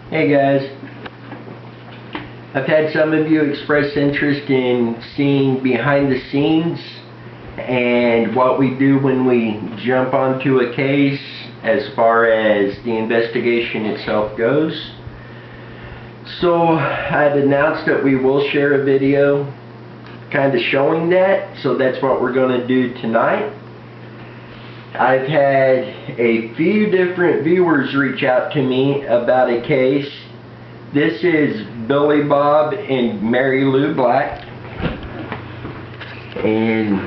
Hey guys, I've had some of you express interest in seeing behind the scenes and what we do when we jump onto a case as far as the investigation itself goes. So I've announced that we will share a video kind of showing that, so that's what we're going to do tonight. I've had a few different viewers reach out to me about a case. This is Billy Bob and Mary Lou Black. And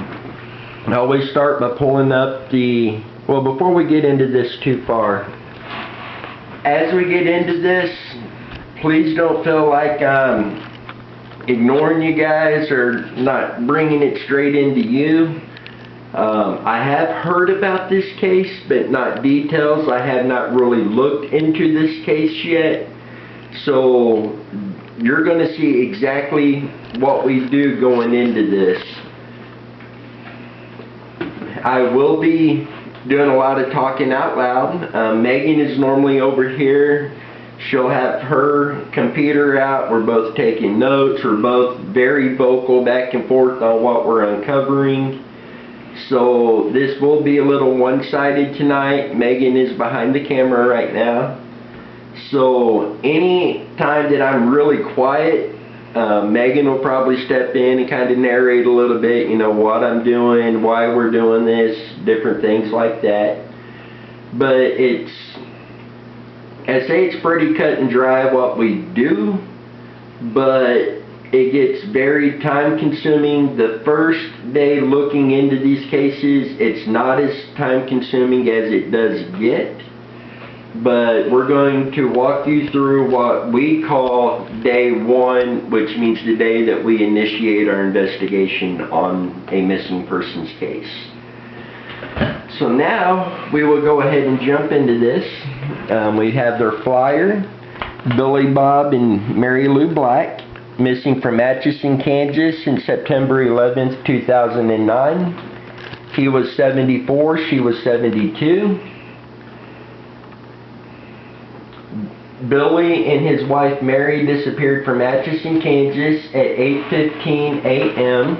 I always start by pulling up well, before we get into this too far, as we get into this, please don't feel like I'm ignoring you guys or not bringing it straight into you. I have heard about this case, but not details. I have not really looked into this case yet. So you're going to see exactly what we do going into this. I will be doing a lot of talking out loud. Megan is normally over here. She'll have her computer out. We're both taking notes. We're both very vocal back and forth on what we're uncovering. So this will be a little one-sided tonight. Megan is behind the camera right now. So any time that I'm really quiet, Megan will probably step in and kind of narrate a little bit, you know, what I'm doing, why we're doing this, different things like that. But I say it's pretty cut and dry what we do, but it gets very time consuming. The first day looking into these cases, it's not as time consuming as it does get. But we're going to walk you through what we call day one, which means the day that we initiate our investigation on a missing persons case. So now we will go ahead and jump into this. We have their flyer, Billy Bob and Mary Lou Black, missing from Atchison, Kansas in September 11th, 2009. He was 74, she was 72. Billy and his wife Mary disappeared from Atchison, Kansas at 8:15 a.m.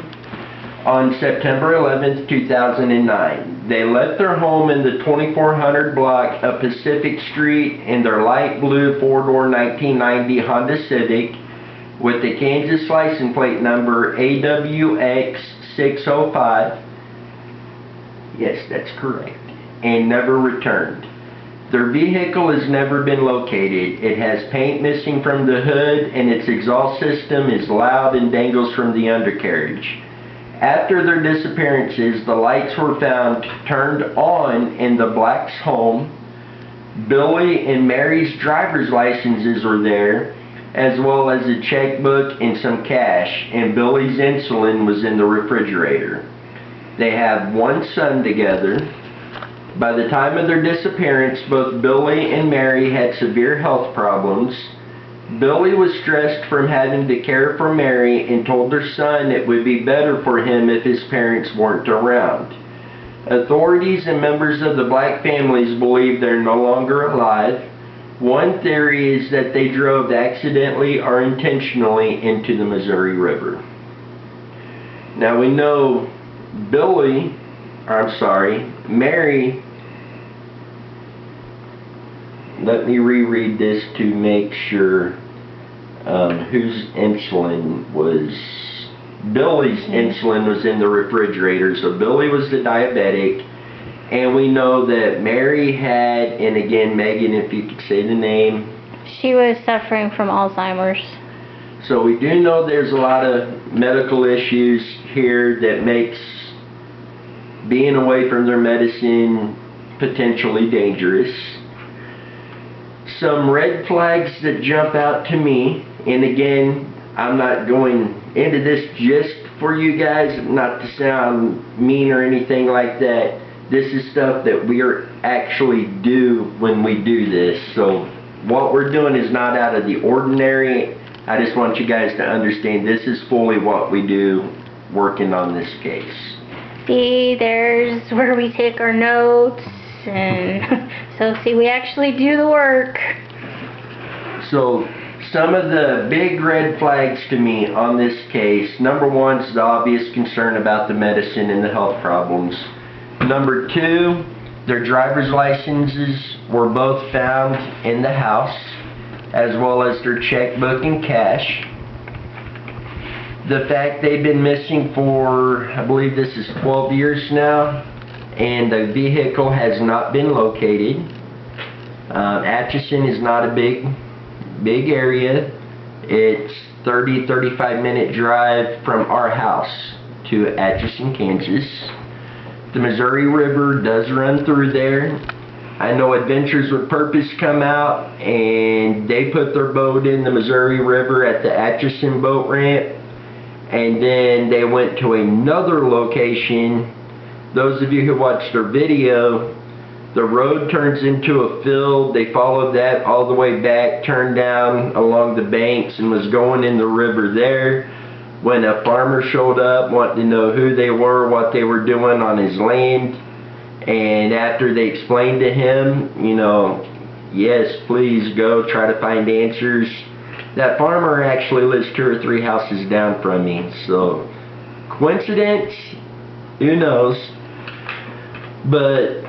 on September 11th, 2009. They left their home in the 2400 block of Pacific Street in their light blue four-door 1990 Honda Civic with the Kansas license plate number AWX605. Yes, that's correct. And never returned. Their vehicle has never been located. It has paint missing from the hood and its exhaust system is loud and dangles from the undercarriage. After their disappearances, the lights were found turned on in the Black's home. Billy and Mary's driver's licenses were there, as well as a checkbook and some cash, and Billy's insulin was in the refrigerator. They have one son together. By the time of their disappearance, both Billy and Mary had severe health problems. Billy was stressed from having to care for Mary and told their son it would be better for him if his parents weren't around. Authorities and members of the Black families believe they're no longer alive. One theory is that they drove accidentally or intentionally into the Missouri River. Now we know Mary, let me reread this to make sure whose insulin was. Billy's insulin was in the refrigerator, so Billy was the diabetic, and we know that Mary had, and again, Megan, if you could say the name. She was suffering from Alzheimer's. So we do know there's a lot of medical issues here that makes being away from their medicine potentially dangerous. Some red flags that jump out to me, and again, I'm not going into this just for you guys, not to sound mean or anything like that. This is stuff that we actually do when we do this. So what we're doing is not out of the ordinary. I just want you guys to understand this is fully what we do working on this case. See, there's where we take our notes, and so see, we actually do the work. So, some of the big red flags to me on this case, number one is the obvious concern about the medicine and the health problems. Number two, their driver's licenses were both found in the house, as well as their checkbook and cash. The fact they've been missing for, I believe this is 12 years now, and the vehicle has not been located. Atchison is not a big area. It's 35 minute drive from our house to Atchison, Kansas. The Missouri River does run through there. I know Adventures with Purpose come out and they put their boat in the Missouri River at the Atchison boat ramp, and then they went to another location. Those of you who watched their video, the road turns into a field. They followed that all the way back, turned down along the banks, and was going in the river there when a farmer showed up, wanting to know who they were, what they were doing on his land. And after they explained to him, you know, yes, please go try to find answers, that farmer actually lives 2 or 3 houses down from me. So, coincidence? Who knows? But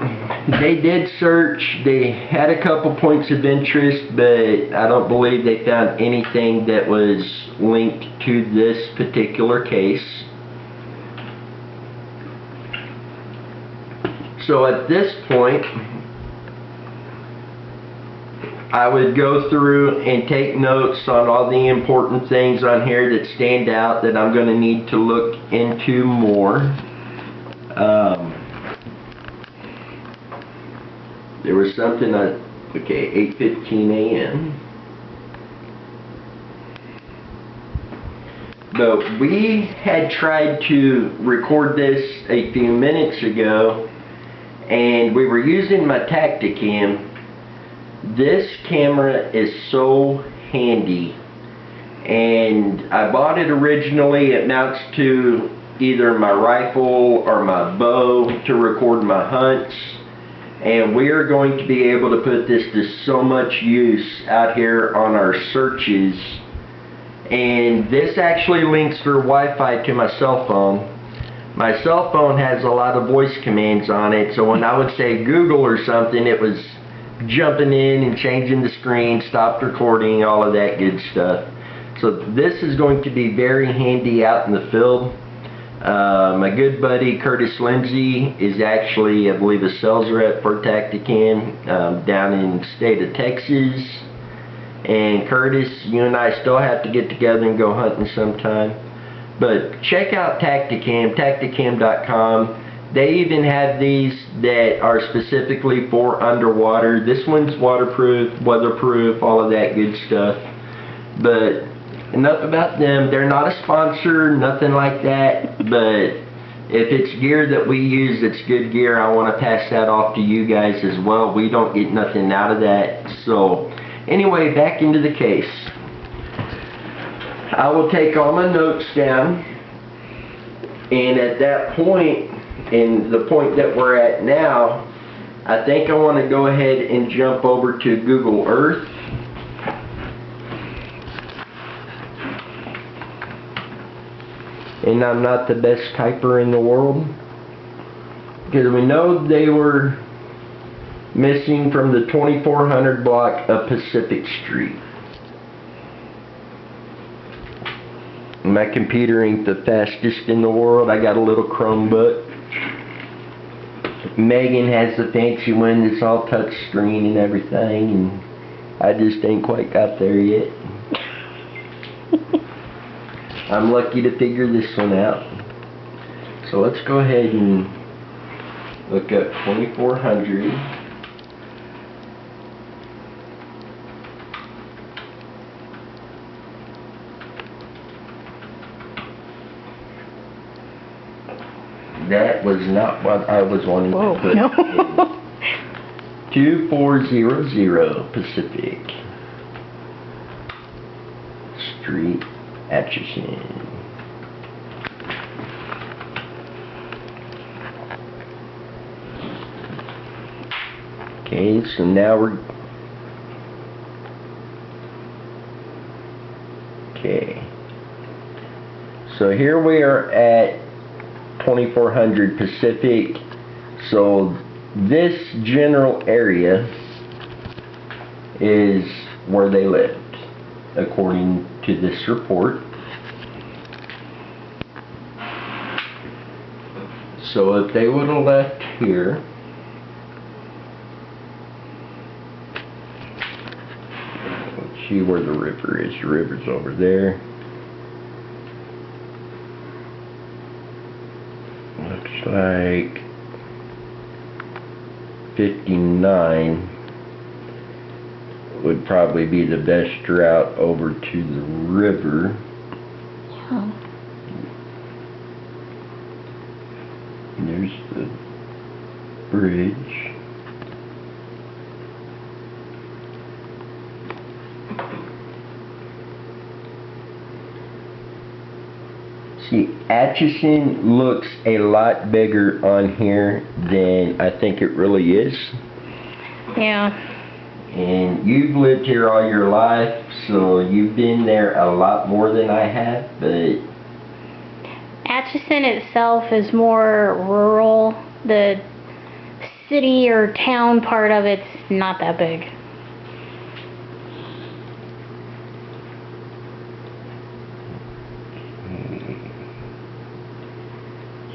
they did search. They had a couple points of interest, but I don't believe they found anything that was linked to this particular case. So at this point, I would go through and take notes on all the important things on here that stand out that I'm going to need to look into more. There was something okay, 8:15 a.m. But we had tried to record this a few minutes ago, and we were using my Tacticam. This camera is so handy, and I bought it originally. It mounts to either my rifle or my bow to record my hunts. And we are going to be able to put this to so much use out here on our searches. And this actually links through Wi-Fi to my cell phone. My cell phone has a lot of voice commands on it, so when I would say Google or something, it was jumping in and changing the screen, stopped recording, all of that good stuff. So this is going to be very handy out in the field. My good buddy Curtis Lindsay is actually, I believe, a sales rep for Tacticam down in the state of Texas. And Curtis, you and I still have to get together and go hunting sometime. But check out Tacticam, Tacticam.com. They even have these that are specifically for underwater. This one's waterproof, weatherproof, all of that good stuff. But enough about them. They're not a sponsor, nothing like that, but if it's gear that we use that's good gear, I want to pass that off to you guys as well. We don't get nothing out of that. So anyway, back into the case. I will take all my notes down, and at that point, and the point that we're at now, I think I want to go ahead and jump over to Google Earth. And I'm not the best typer in the world, because we know they were missing from the 2400 block of Pacific Street. My computer ain't the fastest in the world. I got a little Chromebook. Megan has the fancy one that's all touch screen and everything, and I just ain't quite got there yet. I'm lucky to figure this one out. So let's go ahead and look up 2400. That was not what I was wanting to put in. 2400 Pacific Street, Atchison. Okay, so now Okay. So here we are at 2400 Pacific. So this general area is where they lived, according to this report. So if they would have left here, let's see where the river is. The river's over there. Looks like 59 would probably be the best route over to the river. Yeah. And there's the bridge. See, Atchison looks a lot bigger on here than I think it really is. Yeah. And you've lived here all your life, so you've been there a lot more than I have, but Atchison itself is more rural. The city or town part of it's not that big.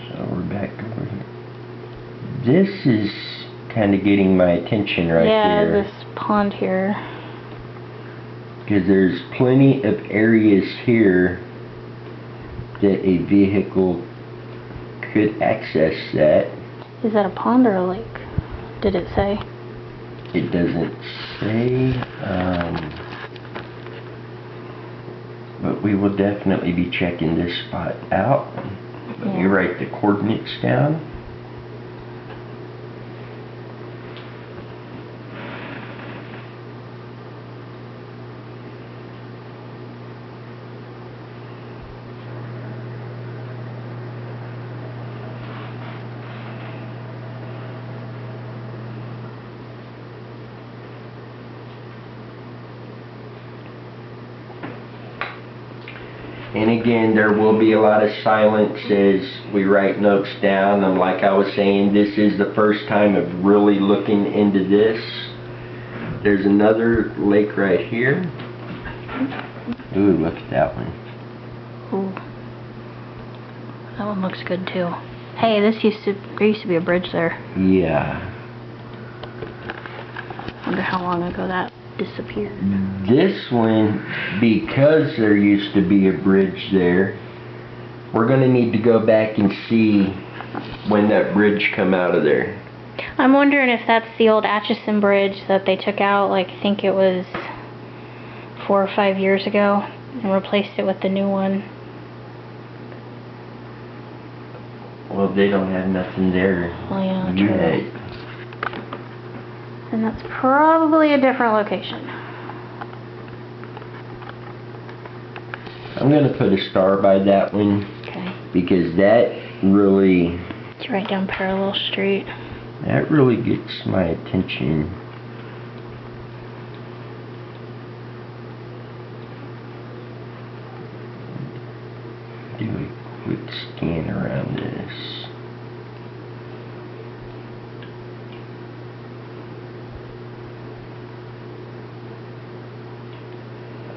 so we're back over here. This is kind of getting my attention right Yeah, here. this pond here. Because there's plenty of areas here that a vehicle could access that. Is that a pond or a lake? Did it say? It doesn't say, but we will definitely be checking this spot out. Let me Yeah. write the coordinates down. And again, there will be a lot of silence as we write notes down. And like I was saying, this is the first time of really looking into this. There's another lake right here. Ooh, look at that one. Ooh. That one looks good too. Hey, there used to be a bridge there. Yeah. Wonder how long ago that disappeared. This one, because there used to be a bridge there, we're gonna need to go back and see when that bridge come out of there. I'm wondering if that's the old Atchison Bridge that they took out, like I think it was 4 or 5 years ago, and replaced it with the new one. Well, they don't have nothing there Oh yeah, yet. true. And that's probably a different location. I'm gonna put a star by that one Okay. because that really It's right down Parallel Street. gets my attention. Do a quick scan around this.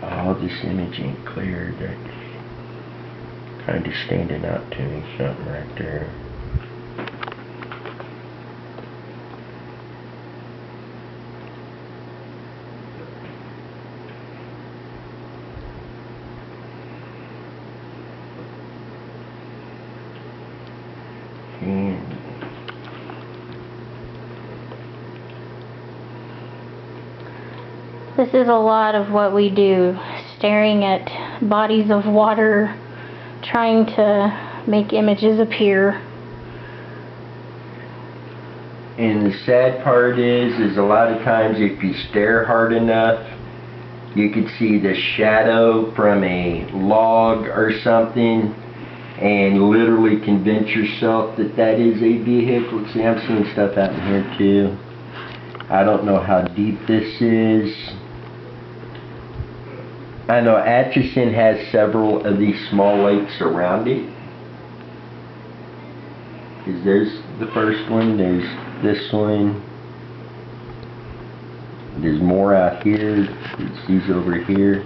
Oh, this image ain't clear. That's kind of standing out to me, something right there. And This is a lot of what we do, staring at bodies of water, trying to make images appear. And the sad part is a lot of times if you stare hard enough, you could see the shadow from a log or something and literally convince yourself that that is a vehicle. See, I'm seeing stuff out in here too. I don't know how deep this is. I know Atchison has several of these small lakes around it. 'Cause there's the first one, there's this one. There's more out here, there's these over here.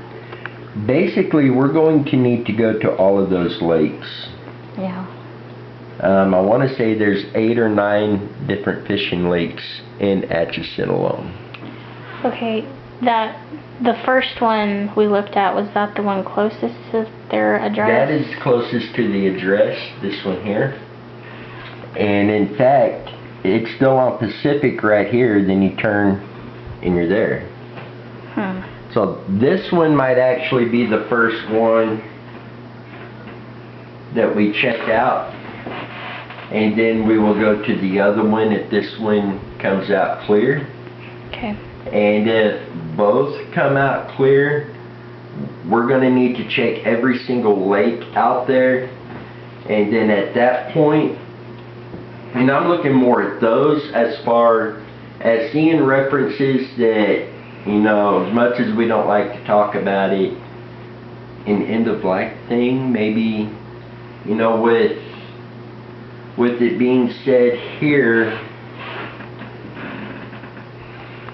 Basically, we're going to need to go to all of those lakes. Yeah. I want to say there's 8 or 9 different fishing lakes in Atchison alone. Okay, the first one we looked at, was that the one closest to their address? That is closest to the address, this one here. And in fact, it's still on Pacific right here, then you turn and you're there. So this one might actually be the first one that we check out. And then we will go to the other one if this one comes out clear. Okay. And if both come out clear, we're going to need to check every single lake out there. And then at that point, and I'm looking more at those as far as seeing references that, you know, as much as we don't like to talk about it, an end of life thing, maybe, you know, with it being said here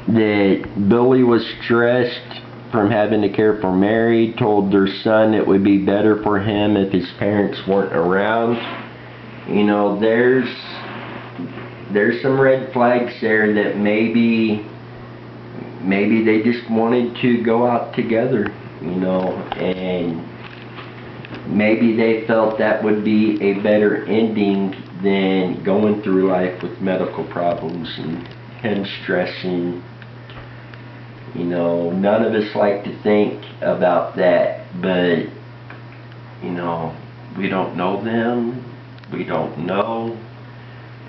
that Billy was stressed from having to care for Mary, told their son it would be better for him if his parents weren't around. You know, there's some red flags there that maybe they just wanted to go out together, you know, and maybe they felt that would be a better ending than going through life with medical problems and him stressing. You know, none of us like to think about that, but, you know, we don't know them, we don't know,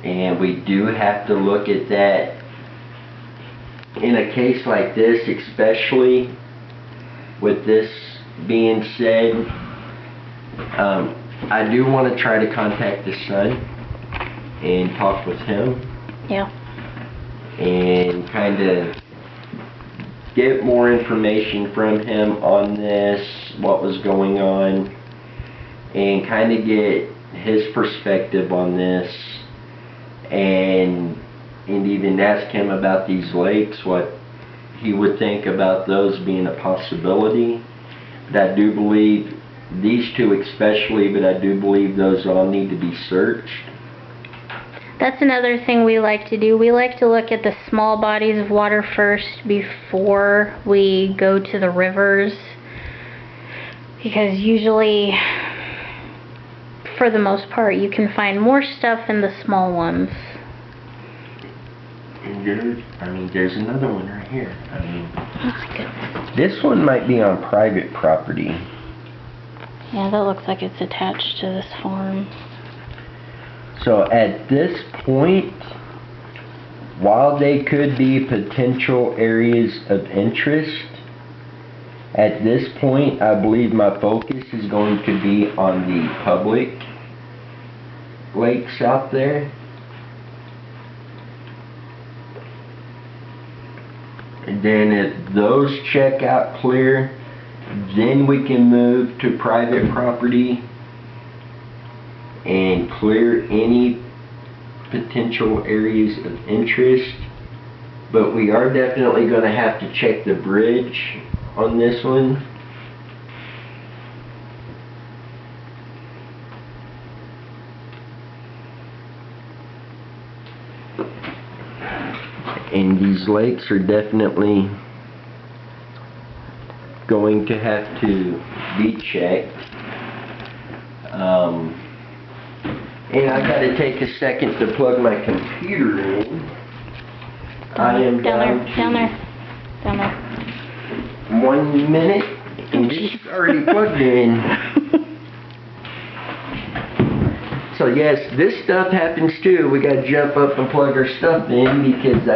and we do have to look at that in a case like this, especially with this being said. I do want to try to contact the son and talk with him. Yeah. And kind of get more information from him on this, what was going on, and kind of get his perspective on this, and even ask him about these lakes, what he would think about those being a possibility. But I do believe these two especially, but I do believe those all need to be searched. That's another thing we like to do. We like to look at the small bodies of water first before we go to the rivers, because usually, for the most part, you can find more stuff in the small ones. And there's another one right here. Oh my goodness. This one might be on private property. Yeah, that looks like it's attached to this farm. So at this point, while they could be potential areas of interest, at this point I believe my focus is going to be on the public lakes out there. And then if those check out clear, then we can move to private property and clear any potential areas of interest. But we are definitely going to have to check the bridge on this one. And these lakes are definitely going to have to be checked. And I got to take a second to plug my computer in. I am down there. 1 minute, and it's already plugged in. So yes, this stuff happens too. We got to jump up and plug our stuff in because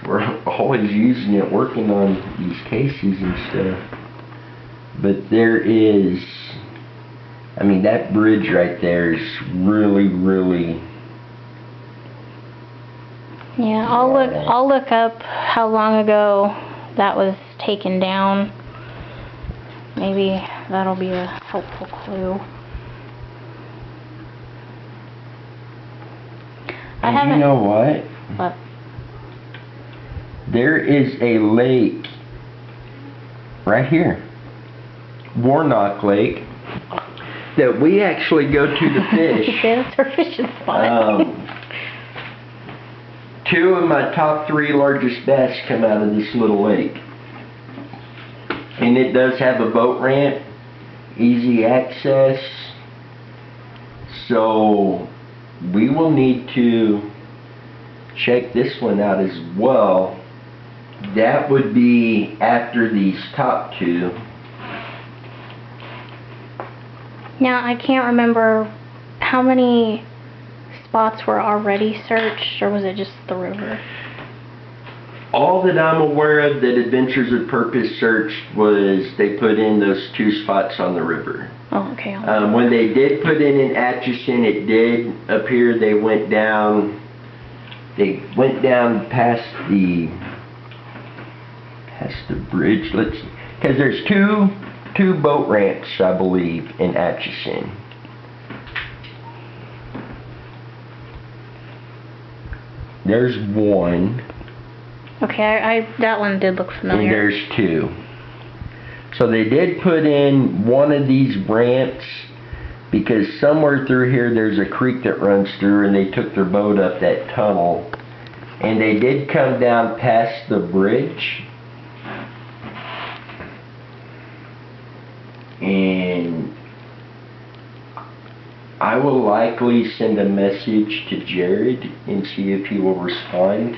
we're always using it, working on these cases and stuff. But there is, I mean, that bridge right there is really, really. Yeah, I'll look up how long ago that was taken down. Maybe that'll be a helpful clue. I And haven't. you know what? What? There is a lake right here, Warnock Lake, that we actually go to to fish. Yeah, that's our fishing spot. Two of my top 3 largest bass come out of this little lake. And it does have a boat ramp, easy access. So we will need to check this one out as well. That would be after these top 2. Now, I can't remember how many spots were already searched, or was it just the river? All that I'm aware of that Adventures of Purpose searched was they put in those 2 spots on the river. Oh, okay. When they did put in Atchison, it did appear they went down past the bridge. Let's see, because there's two boat ramps, I believe, in Atchison. There's one. Okay, that one did look And familiar. there's 2. So they did put in one of these ramps because somewhere through here there's a creek that runs through, and they took their boat up that tunnel. And they did come down past the bridge. And I will likely send a message to Jared and see if he will respond,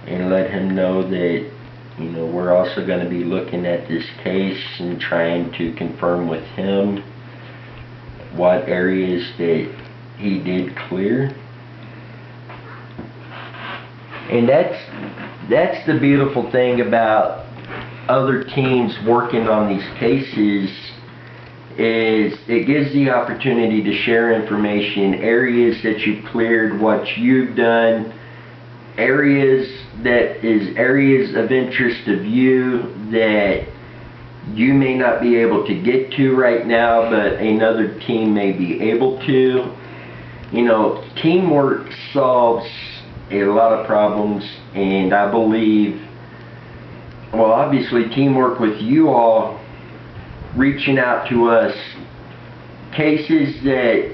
and let him know that, you know, we're also going to be looking at this case and trying to confirm with him what areas that he did clear. And that's the beautiful thing about other teams working on these cases, is it gives the opportunity to share information, areas that you've cleared, what you've done, areas of interest of you that you may not be able to get to right now, but another team may be able to. You know, teamwork solves a lot of problems, and I believe, well, obviously teamwork with you all reaching out to us, cases that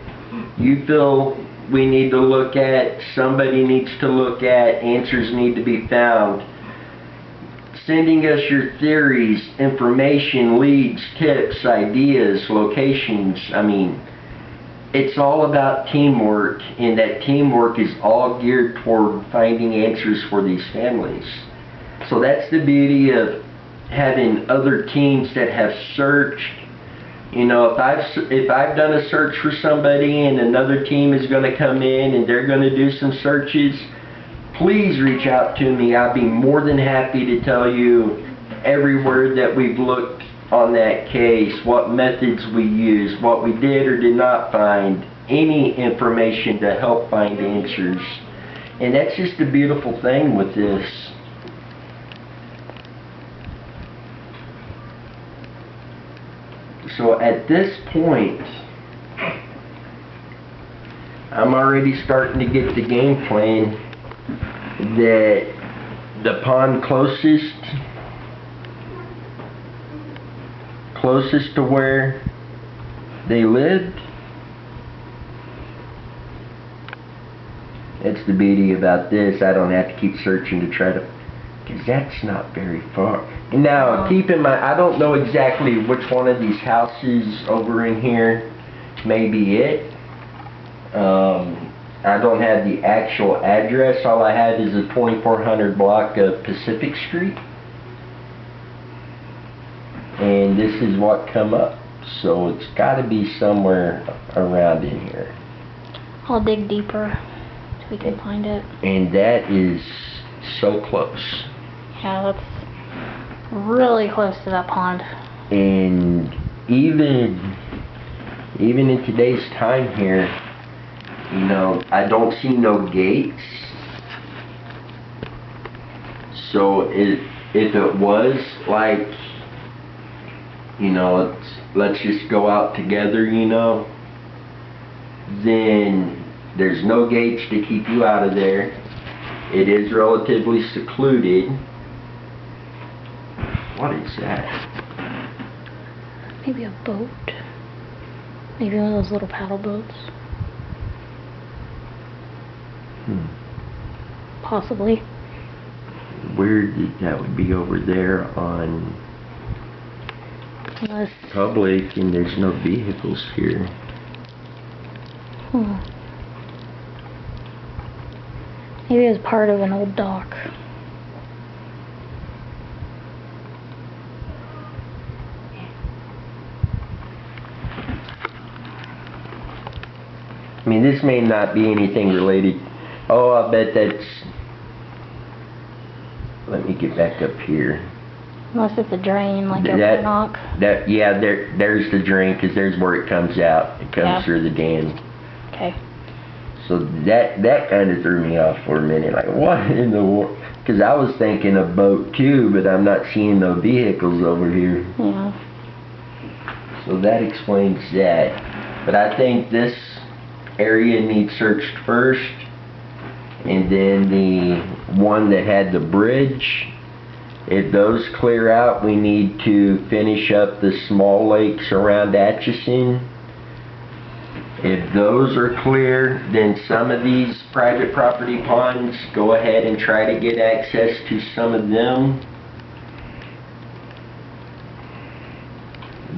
you feel we need to look at, somebody needs to look at, answers need to be found. Sending us your theories, information, leads, tips, ideas, locations. I mean, it's all about teamwork, and that teamwork is all geared toward finding answers for these families. So that's the beauty of having other teams that have searched. You know, if I've done a search for somebody and another team is going to come in and they're going to do some searches, please reach out to me. I'll be more than happy to tell you everywhere that we've looked on that case, what methods we used, what we did or did not find, any information to help find answers. And that's just a beautiful thing with this. So at this point, I'm already starting to get the game plan that the pond closest to where they lived. That's the beauty about this. I don't have to keep searching to try to, because that's not very far. And now, keep in mind, I don't know exactly which one of these houses over in here may be it. I don't have the actual address. All I have is a 2400 block of Pacific Street. And this is what come up. So it's got to be somewhere around in here. I'll dig deeper so we can find it. And that is so close. Yeah, that's really close to that pond. And even in today's time here, you know, I don't see no gates. So if it was like you know, let's just go out together, you know, then there's no gates to keep you out of there. It is relatively secluded. What is that? Maybe a boat. Maybe one of those little paddle boats. Possibly. That would be over there on Unless, public, and there's no vehicles here. Maybe it was part of an old dock. I mean, this may not be anything related. Oh, I bet that's... Let me get back up here. Unless it's a drain, like a That- rock. Yeah, there's the drain, because there's where it comes out. It comes Yeah. through the dam. Okay. So that kind of threw me off for a minute. Like, what in the world? Because I was thinking a boat too, but I'm not seeing no vehicles over here. Yeah. So that explains that. But I think this area needs searched first. And then the one that had the bridge, if those clear out, we need to finish up the small lakes around Atchison. If those are clear, then some of these private property ponds, go ahead and try to get access to some of them.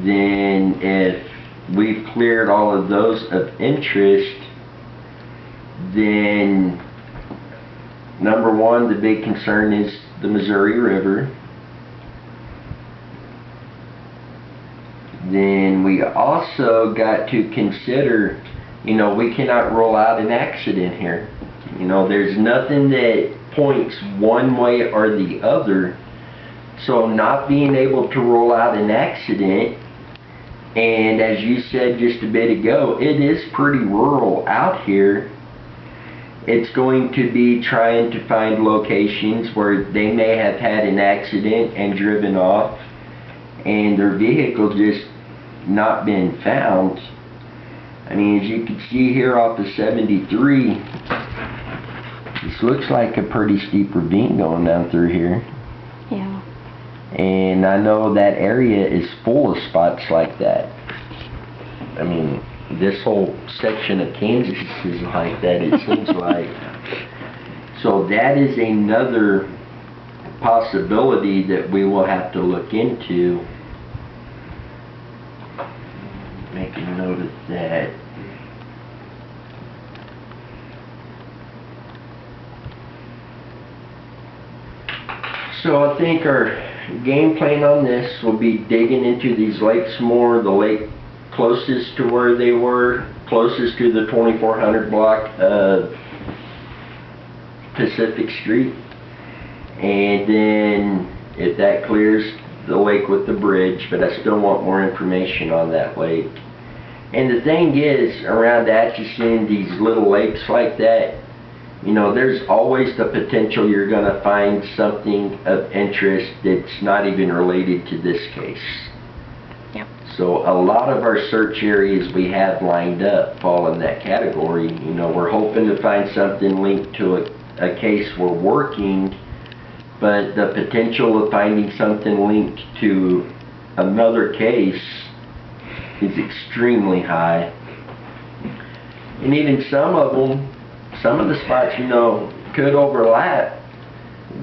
Then if we've cleared all of those of interest, then number one, the big concern is the Missouri River. Then we also got to consider, you know, we cannot rule out an accident here. You know, there's nothing that points one way or the other. So not being able to rule out an accident, and as you said just a bit ago, it is pretty rural out here. It's going to be trying to find locations where they may have had an accident and driven off, and their vehicle just not been found. I mean, as you can see here off of 73, this looks like a pretty steep ravine going down through here. Yeah. And I know that area is full of spots like that. I mean, this whole section of Kansas is like that, it seems like. So that is another possibility that we will have to look into. Make a note of that. So I think our game plan on this will be digging into these lakes more, the lake closest to where they were, closest to the 2400 block of Pacific Street. And then if that clears, the lake with the bridge, but I still want more information on that lake. And the thing is, around Atchison, these little lakes like that, you know, there's always the potential you're going to find something of interest that's not even related to this case. Yep. So a lot of our search areas we have lined up fall in that category. You know, we're hoping to find something linked to a case we're working, but the potential of finding something linked to another case is extremely high. And even some of the spots, you know, could overlap.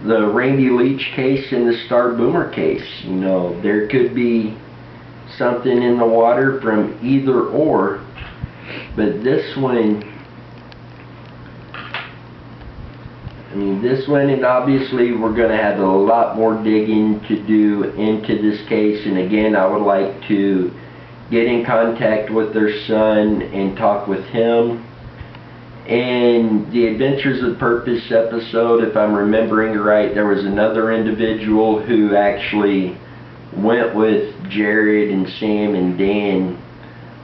The Randy Leach case and the Star Boomer case, you know, there could be something in the water from either or. But this one, I mean, this one, and obviously we're going to have a lot more digging to do into this case. And again, I would like to get in contact with their son and talk with him. In the Adventures of Purpose episode, if I'm remembering right, there was another individual who actually went with Jared and Sam and Dan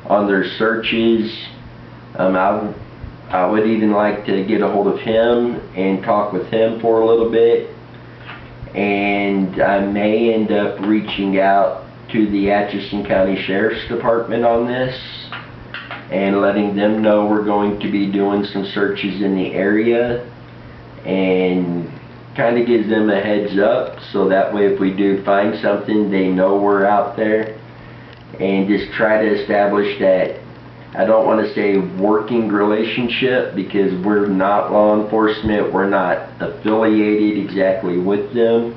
on their searches. I would even like to get a hold of him and talk with him for a little bit. And I may end up reaching out to the Atchison County Sheriff's Department on this and letting them know we're going to be doing some searches in the area, and kind of gives them a heads up so that way if we do find something, they know we're out there, and just try to establish that, I don't want to say working relationship, because we're not law enforcement, we're not affiliated exactly with them.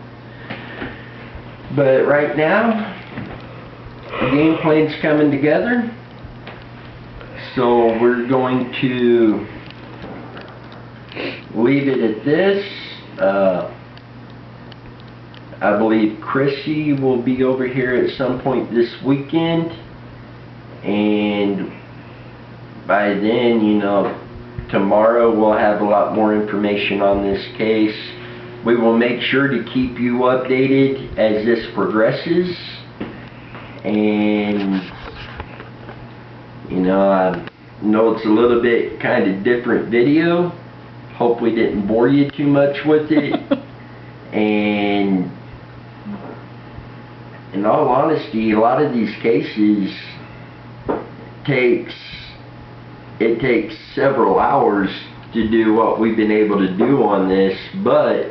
But right now, the game plan's coming together, so we're going to leave it at this. I believe Chrissy will be over here at some point this weekend, and by then, you know, tomorrow we'll have a lot more information on this case. We will make sure to keep you updated as this progresses, and you know, I know it's a little bit kind of different video. Hope we didn't bore you too much with it. And in all honesty, a lot of these cases takes several hours to do what we've been able to do on this, but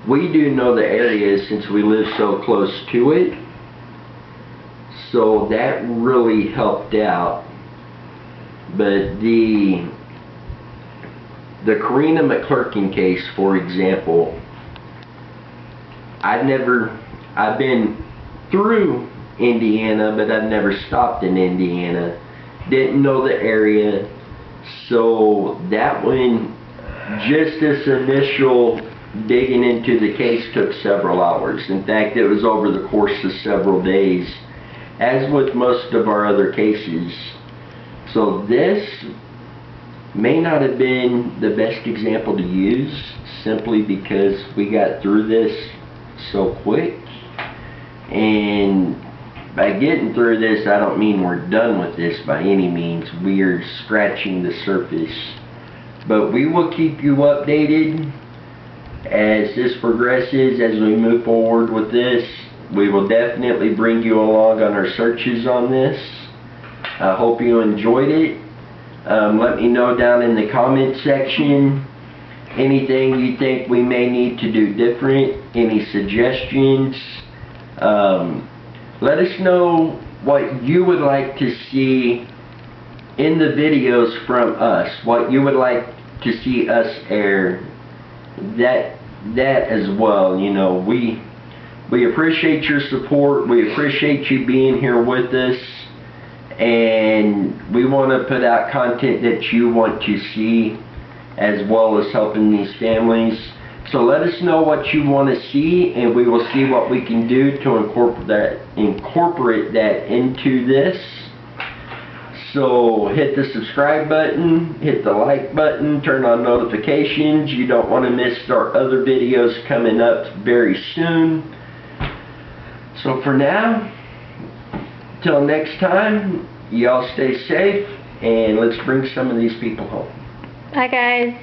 we do know the area since we live so close to it, so that really helped out. But the Karina McClurkin case, for example, I've been through Indiana, but I've never stopped in Indiana. Didn't know the area, so that one, just this initial digging into the case took several hours. In fact, it was over the course of several days, as with most of our other cases. So this may not have been the best example to use, simply because we got through this so quick. And by getting through this, I don't mean we're done with this by any means. We're scratching the surface. But we will keep you updated as this progresses, as we move forward with this. We will definitely bring you along on our searches on this. I hope you enjoyed it. Let me know down in the comment section anything you think we may need to do different, any suggestions. Let us know what you would like to see in the videos from us, what you would like to see us air. That as well, you know, we appreciate your support, we appreciate you being here with us, and we want to put out content that you want to see, as well as helping these families. So let us know what you want to see, and we will see what we can do to incorporate that into this. So hit the subscribe button, hit the like button, turn on notifications. You don't want to miss our other videos coming up very soon. So for now, till next time, y'all stay safe, and let's bring some of these people home. Bye guys.